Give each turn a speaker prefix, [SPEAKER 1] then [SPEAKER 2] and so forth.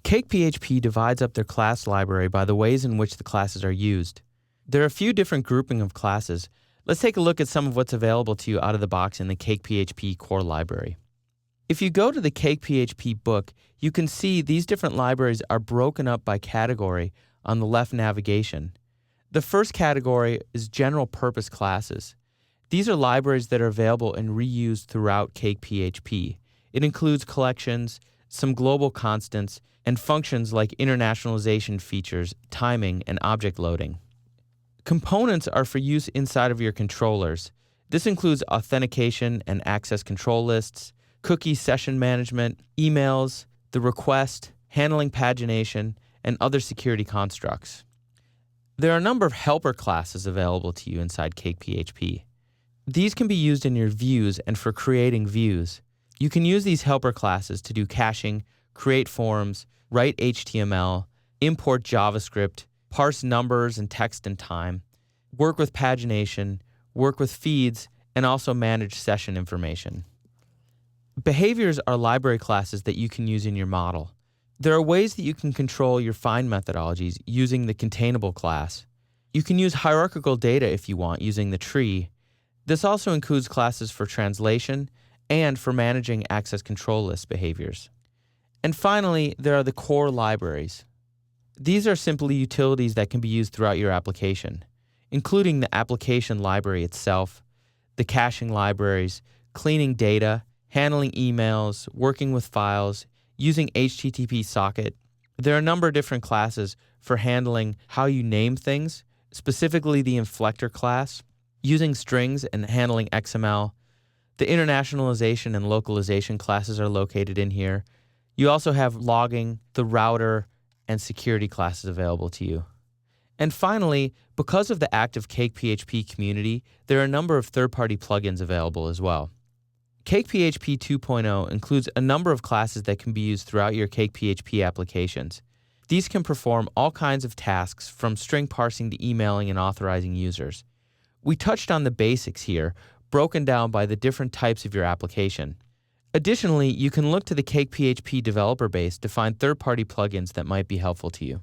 [SPEAKER 1] CakePHP divides up their class library by the ways in which the classes are used. There are a few different grouping of classes. Let's take a look at some of what's available to you out of the box in the CakePHP core library. If you go to the CakePHP book, you can see these different libraries are broken up by category on the left navigation. The first category is general purpose classes. These are libraries that are available and reused throughout CakePHP. It includes collections, some global constants, and functions like internationalization features, timing, and object loading. Components are for use inside of your controllers. This includes authentication and access control lists, cookie session management, emails, the request, handling pagination, and other security constructs. There are a number of helper classes available to you inside CakePHP. These can be used in your views and for creating views. You can use these helper classes to do caching, create forms, write HTML, import JavaScript, parse numbers and text and time, work with pagination, work with feeds, and also manage session information. Behaviors are library classes that you can use in your model. There are ways that you can control your find methodologies using the containable class. You can use hierarchical data if you want using the tree. This also includes classes for translation and for managing access control list behaviors. And finally, there are the core libraries. These are simply utilities that can be used throughout your application, including the application library itself, the caching libraries, cleaning data, handling emails, working with files, using HTTP socket. There are a number of different classes for handling how you name things, specifically the inflector class, using strings and handling XML. The internationalization and localization classes are located in here. You also have logging, the router, and security classes available to you. And finally, because of the active CakePHP community, there are a number of third-party plugins available as well. CakePHP 2.0 includes a number of classes that can be used throughout your CakePHP applications. These can perform all kinds of tasks from string parsing to emailing and authorizing users. We touched on the basics here, broken down by the different types of your application. Additionally, you can look to the CakePHP developer base to find third-party plugins that might be helpful to you.